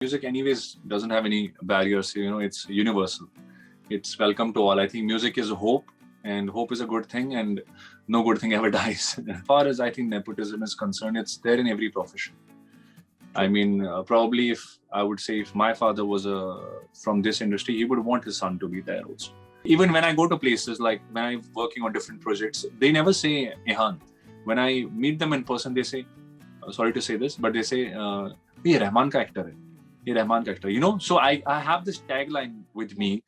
Music anyways doesn't have any barriers, it's universal. It's welcome to all. I think music is hope, and hope is a good thing, and no good thing ever dies. As far as I think nepotism is concerned, it's there in every profession. I mean, probably if my father was from this industry, he would want his son to be there also. Even when I go to places, like when I'm working on different projects, they never say Ehan. When I meet them in person, they say, sorry to say this, but they say, ये रहमान का actor है, ये रहमान का actor. So I have this tagline with me.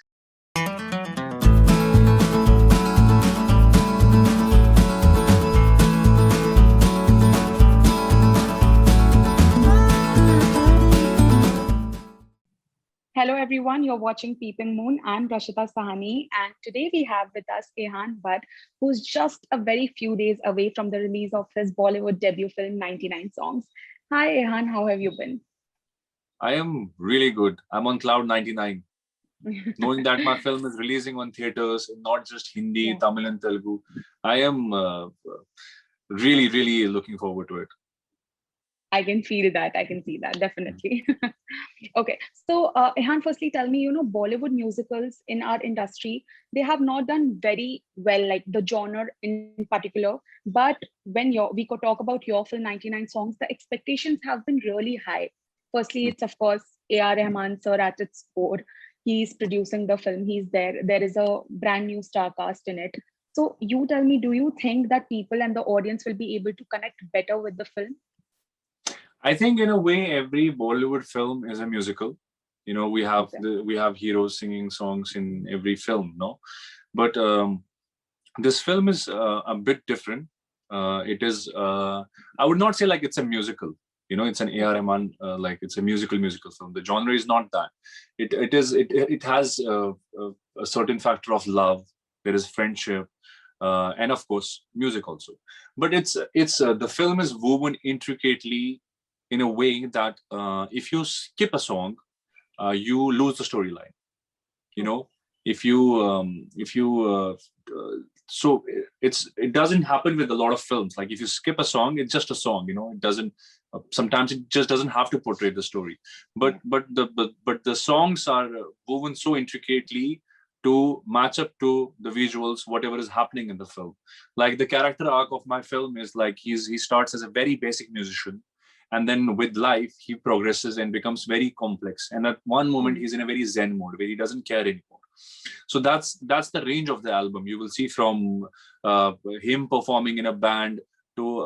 Hello everyone, you're watching Peeping Moon. I'm Rashita Sahani, and today we have with us Ehan Butt, who's just a very few days away from the release of his Bollywood debut film 99 Songs. Hi Ehan, how have you been? I am really good. I'm on cloud 99. Knowing that my film is releasing on theaters, not just Hindi, Tamil and Telugu. I am really, really looking forward to it. I can feel that. I can see that, definitely. Okay. So, Ehan, firstly, tell me, Bollywood musicals in our industry, they have not done very well, like the genre in particular. But when we could talk about your film, 99 Songs, the expectations have been really high. Firstly, it's, of course, A.R. Rahman sir at its core. He's producing the film. He's there. There is a brand new star cast in it. So you tell me, do you think that people and the audience will be able to connect better with the film? I think in a way, every Bollywood film is a musical. We have heroes singing songs in every film, no? But this film is a bit different. It is, I would not say like it's a musical. It's an A.R. Rahman, like it's a musical film. The genre is not that. It has a certain factor of love. There is friendship. And of course, music also. But it's the film is woven intricately in a way that if you skip a song, you lose the storyline. So it doesn't happen with a lot of films. Like if you skip a song, it's just a song. It doesn't. Sometimes it just doesn't have to portray the story. But the songs are woven so intricately to match up to the visuals, whatever is happening in the film. Like the character arc of my film is like he starts as a very basic musician. And then with life, he progresses and becomes very complex. And at one moment, he's in a very zen mode where he doesn't care anymore. So that's the range of the album. You will see from him performing in a band to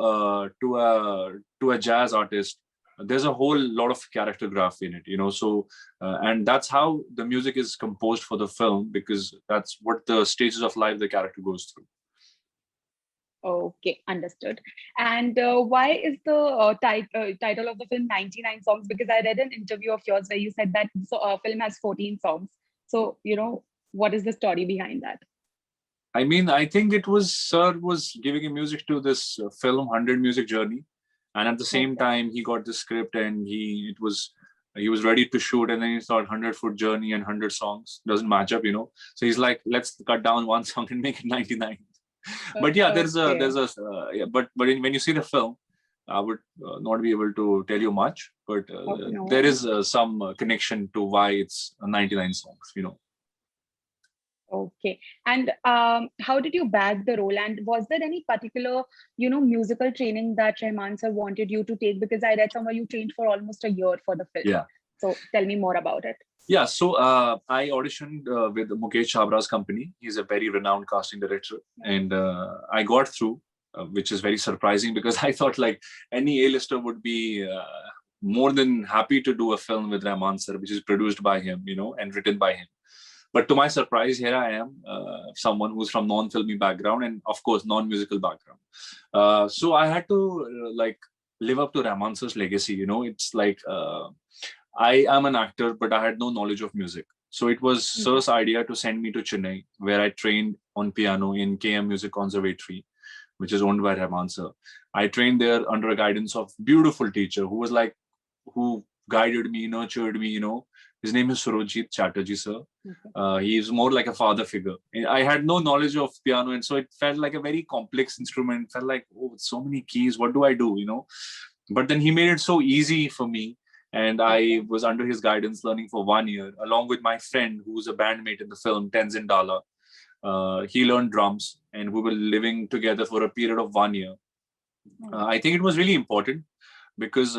a jazz artist. There's a whole lot of character graph in it, So and that's how the music is composed for the film, because that's what the stages of life the character goes through. Okay, understood. And why is the title of the film 99 Songs? Because I read an interview of yours where you said that the film has 14 songs. So, what is the story behind that? I mean, I think it was Sir was giving music to this film 100 Music Journey. And at the same time, he got the script and he was ready to shoot, and then he thought 100-foot journey and 100 songs doesn't match up, So he's like, let's cut down one song and make it 99. But yeah, when you see the film, I would not be able to tell you much, but there is some connection to why it's 99 songs, Okay. And how did you bag the role? And was there any particular, musical training that Rahman sir wanted you to take? Because I read somewhere you trained for almost a year for the film. Yeah. So tell me more about it. Yeah, so I auditioned with Mukesh Chabra's company. He's a very renowned casting director. And I got through, which is very surprising because I thought like any A-lister would be more than happy to do a film with Rahman sir, which is produced by him, and written by him. But to my surprise, here I am, someone who's from non-filmy background and of course non-musical background. So I had to live up to Rahman sir's legacy. It's like I am an actor, but I had no knowledge of music. So it was Sir's idea to send me to Chennai, where I trained on piano in KM Music Conservatory, which is owned by Rahman sir. I trained there under a guidance of beautiful teacher who guided me, nurtured me, His name is Surojit Chatterjee, sir. He is more like a father figure. I had no knowledge of piano, and so it felt like a very complex instrument. It felt like, oh, so many keys, what do I do, But then he made it so easy for me. and I was under his guidance learning for 1 year, along with my friend who's a bandmate in the film, Tenzin Dala. He learned drums, and we were living together for a period of 1 year. I think it was really important because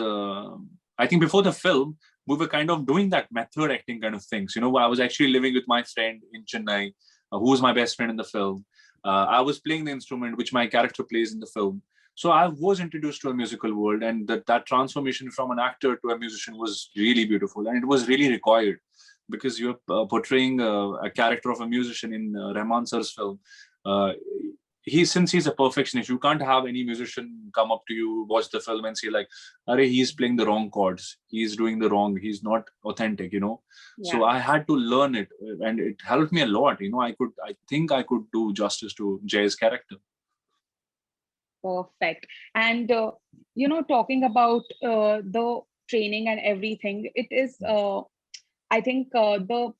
I think before the film, we were kind of doing that method acting kind of things. You know, I was actually living with my friend in Chennai, who was my best friend in the film. I was playing the instrument which my character plays in the film. So I was introduced to a musical world, and that transformation from an actor to a musician was really beautiful, and it was really required because you're portraying a character of a musician in Rahman sir's film. Uh, since he's a perfectionist, you can't have any musician come up to you, watch the film, and say like, "Arey, he's playing the wrong chords. He's doing the wrong. He's not authentic." You know. Yeah. So I had to learn it, and it helped me a lot. You know, I think I could do justice to Jay's character. Perfect. And you know, talking about the training and everything, it is I think the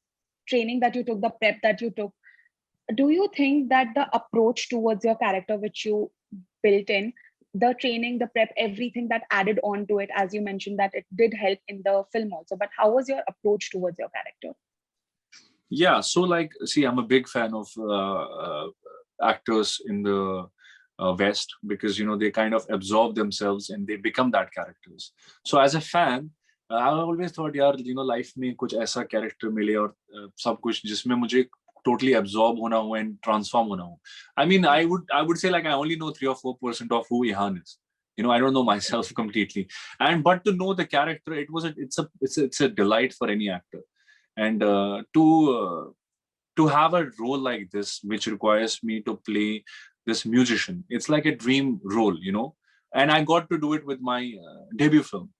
training that you took, the prep that you took, do you think that the approach towards your character which you built in, the training, the prep, everything that added on to it, as you mentioned that it did help in the film also, but how was your approach towards your character? Yeah, so like, see, I'm a big fan of actors in the West, because, you know, they kind of absorb themselves and they become that characters. So as a fan, I always thought, yaar, you know, life mein kuch aisa character mile aur sab kuch jisme mujhe totally absorb hona ho and transform hona ho. I mean, I would say like I only know 3 or 4% of who Ihan is. You know, I don't know myself completely. But to know the character, it's a delight for any actor. And to have a role like this, which requires me to play this musician, it's like a dream role, you know. And I got to do it with my debut film.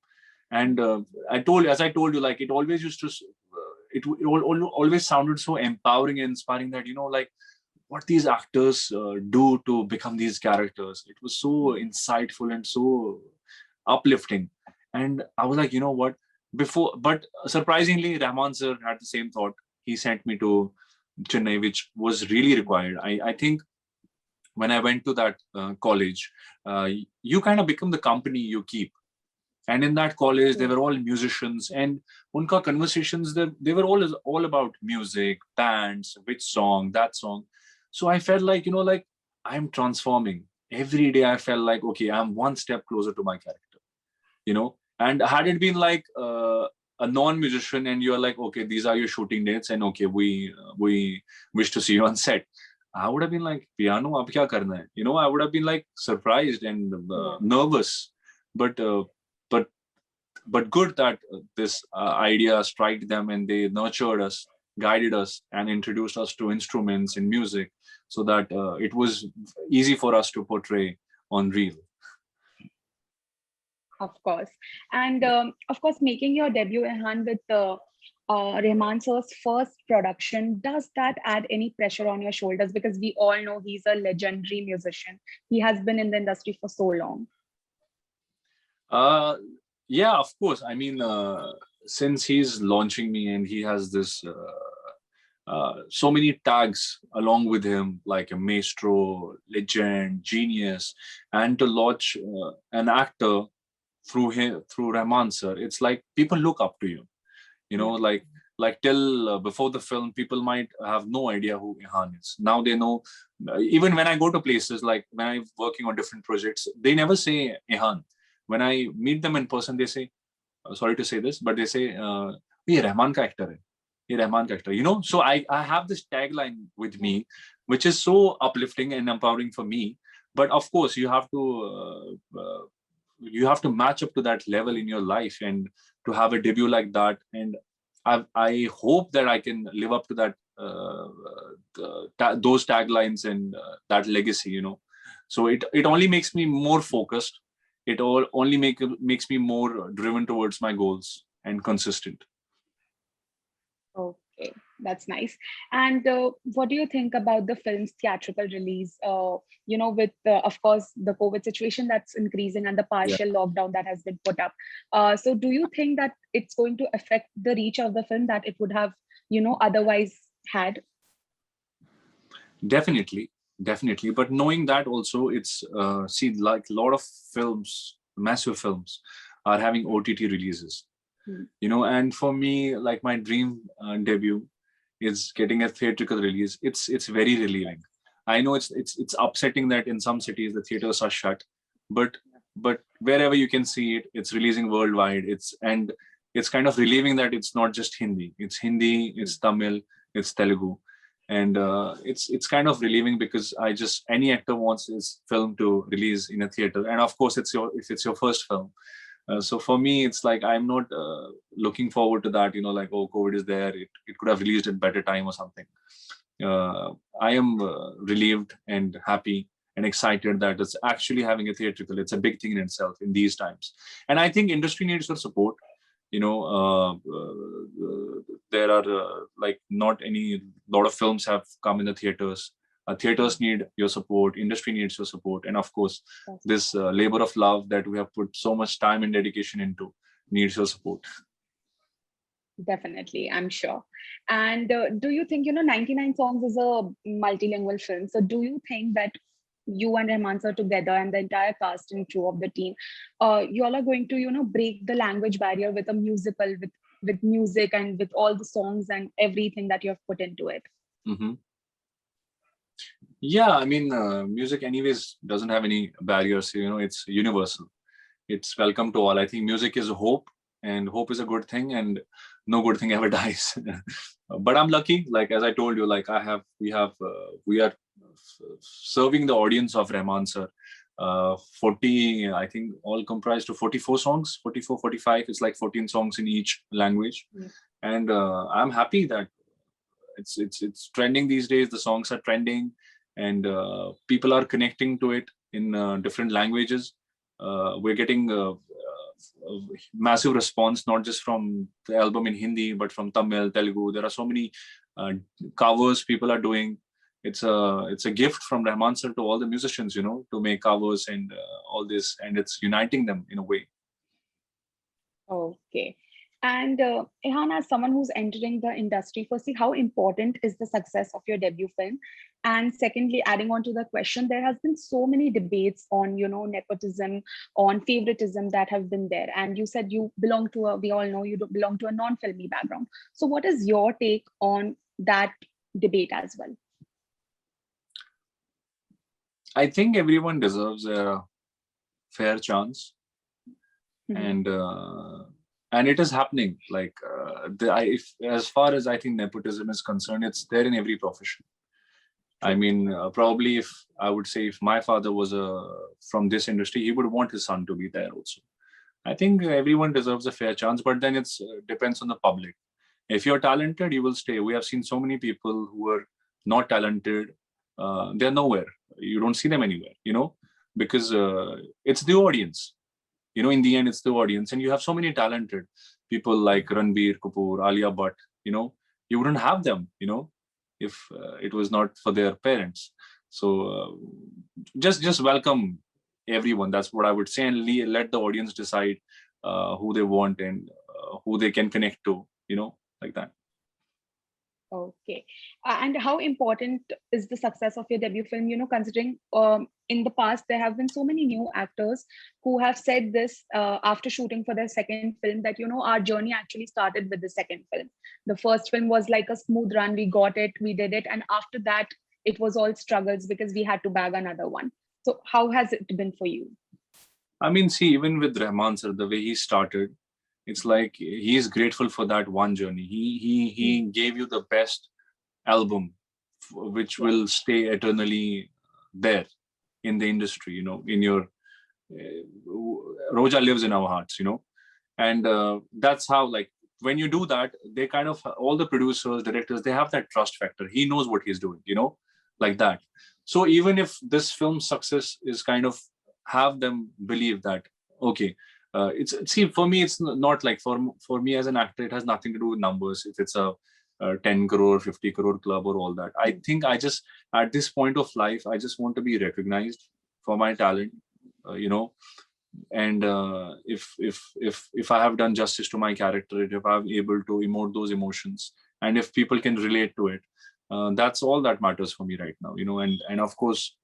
And as I told you, like it always used to, always sounded so empowering and inspiring that, you know, like what these actors do to become these characters. It was so insightful and so uplifting. And I was like, you know what? But surprisingly, Rahman sir had the same thought. He sent me to Chennai, which was really required. I think when I went to that college, you kind of become the company you keep. And in that college, they were all musicians, and unka conversations, they were all about music, bands, which song, that song. So I felt like, you know, like I'm transforming. Every day I felt like, okay, I'm one step closer to my character, you know. And had it been like a non-musician and you're like, okay, these are your shooting dates, and okay, we wish to see you on set, I would have been like, piano, ab kya karna hai? You know, I would have been like surprised and nervous. But good that this idea struck them, and they nurtured us, guided us, and introduced us to instruments and music, so that it was easy for us to portray on reel. Of course. And of course, making your debut, Ihan, with Rahman sir's first production, does that add any pressure on your shoulders? Because we all know he's a legendary musician. He has been in the industry for so long. Yeah, of course. I mean, since he's launching me and he has this so many tags along with him, like a maestro, legend, genius, and to launch an actor through Rahman sir, it's like people look up to you. You know, like till before the film, people might have no idea who Ihan is. Now they know. Even when I go to places, like when I'm working on different projects, they never say Ihan. When I meet them in person, they say, sorry to say this, but they say, "Ye Rahman ka actor hai. Ye Rahman ka actor." You know, so I have this tagline with me, which is so uplifting and empowering for me. But of course, you have to match up to that level in your life, and to have a debut like that. And I hope that I can live up to that those taglines and that legacy. You know, so it only makes me more focused. It only makes me more driven towards my goals and consistent. Okay, that's nice. And what do you think about the film's theatrical release? You know, with of course the COVID situation that's increasing and the partial lockdown that has been put up. So do you think that it's going to affect the reach of the film that it would have, you know, otherwise had? Definitely. But knowing that also, it's see, like a lot of films, massive films, are having OTT releases. And for me, like my dream debut is getting a theatrical release. It's very relieving. I know it's upsetting that in some cities the theaters are shut, but wherever you can see it, it's releasing worldwide. It's kind of relieving that it's not just Hindi. It's Hindi, it's Tamil, it's Telugu, and it's kind of relieving because any actor wants his film to release in a theater, and of course if it's your first film. So for me, it's like I'm not looking forward to that. Like, oh, COVID is there. It could have released at better time or something. I am relieved and happy and excited that it's actually having a theatrical. It's a big thing in itself in these times, and I think industry needs your support. There are like not any lot of films have come in the theaters. Theaters need your support, industry needs your support, and of course this labor of love that we have put so much time and dedication into needs your support. Definitely, I'm sure. And do you think 99 Songs is a multilingual film, so do you think that you and Rahman sir together and the entire cast and crew of the team, you all are going to break the language barrier with a musical, with music and with all the songs and everything that you have put into it? Mm-hmm. Yeah, I mean, music anyways doesn't have any barriers. It's universal. It's welcome to all. I think music is hope, and hope is a good thing, and no good thing ever dies. But I'm lucky, like as I told you, like we are serving the audience of Rahman sir. 40, I think, all comprised of 44 songs, 44, 45. It's like 14 songs in each language. And I'm happy that it's trending these days. The songs are trending, and people are connecting to it in different languages. We're getting a massive response, not just from the album in Hindi, but from Tamil, Telugu. There are so many covers people are doing. It's a gift from Rahman sir to all the musicians, to make covers and all this, and it's uniting them in a way. Okay. And Ehan, as someone who's entering the industry, firstly, how important is the success of your debut film? And secondly, adding on to the question, there has been so many debates on, nepotism, on favoritism that have been there. And you said you belong to we all know you belong to a non-filmy background. So what is your take on that debate as well? I think everyone deserves a fair chance. And it is happening. Like as far as I think nepotism is concerned, it's there in every profession. I mean, probably if my father was from this industry, he would want his son to be there also. I think everyone deserves a fair chance, but then it depends on the public. If you're talented, you will stay. We have seen so many people who are not talented. They're nowhere. You don't see them anywhere, because it's the audience. In the end, it's the audience. And you have so many talented people like Ranbir Kapoor, Alia Bhatt, you wouldn't have them, if it was not for their parents. So just welcome everyone. That's what I would say. And let the audience decide who they want and who they can connect to, like that. Okay. And how important is the success of your debut film, considering in the past, there have been so many new actors who have said this after shooting for their second film that, our journey actually started with the second film. The first film was like a smooth run. We got it, we did it. And after that, it was all struggles because we had to bag another one. So how has it been for you? I mean, see, even with Rahman sir, the way he started, it's like he is grateful for that one journey. He gave you the best album, which will stay eternally there in the industry. In your Roja lives in our hearts. And that's how, like, when you do that, they kind of, all the producers, directors, they have that trust factor. He knows what he's doing. Like that. So even if this film's success is kind of have them believe that, okay. For me, it's not like for me as an actor, it has nothing to do with numbers. If it's a 10 crore, 50 crore club or all that. I think I just, at this point of life, I just want to be recognized for my talent, and if I have done justice to my character, if I'm able to emote those emotions, and if people can relate to it, that's all that matters for me right now, and of course,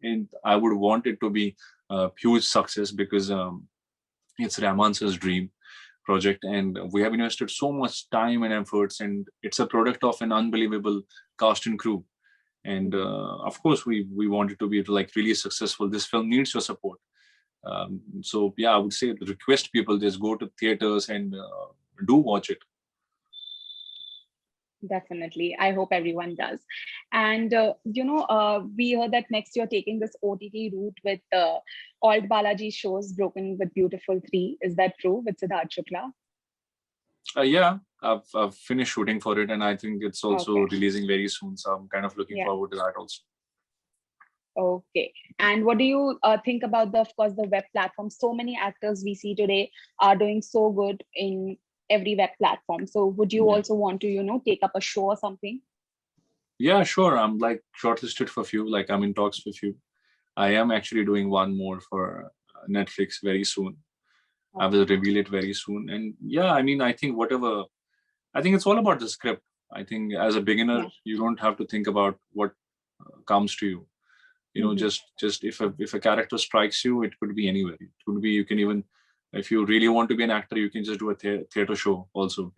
I would want it to be a huge success because it's Rahman sir's dream. project, and we have invested so much time and efforts, and it's a product of an unbelievable cast and crew. And of course, we want it to be like really successful. This film needs your support. So yeah, I would say request people just go to theaters and do watch it. Definitely. I hope everyone does. And, we heard that next you're taking this OTT route with Alt Balaji shows Broken with Beautiful 3. Is that true with Siddharth Shukla? Yeah, I've finished shooting for it, and I think it's also Okay. releasing very soon. So I'm kind of looking Yeah. forward to that also. Okay. And what do you think about of course, the web platform? So many actors we see today are doing so good in every web platform. So would you Yeah. also want to, take up a show or something? Yeah, sure. I'm like shortlisted for few. Like I'm in talks with few. I am actually doing one more for Netflix very soon. I will reveal it very soon. And yeah, I mean, I think it's all about the script. I think as a beginner, Yeah. you don't have to think about what comes to you. Mhm. Just if a character strikes you, it could be anywhere. It could be, you can even, if you really want to be an actor, you can just do a theater show also.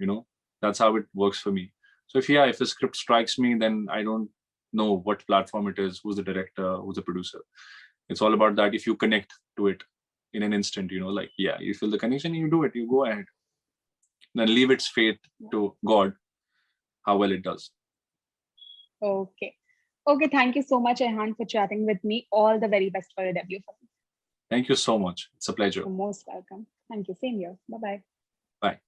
That's how it works for me. So if a script strikes me, then I don't know what platform it is, who's the director, who's the producer. It's all about that. If you connect to it in an instant, like, yeah, you feel the connection, you do it, you go ahead. Then leave its fate to God, how well it does. Okay. Okay. Thank you so much, Ehan, for chatting with me. All the very best for your debut film. Thank you so much. It's a pleasure. You're most welcome. Thank you. Same here. Bye-bye. Bye.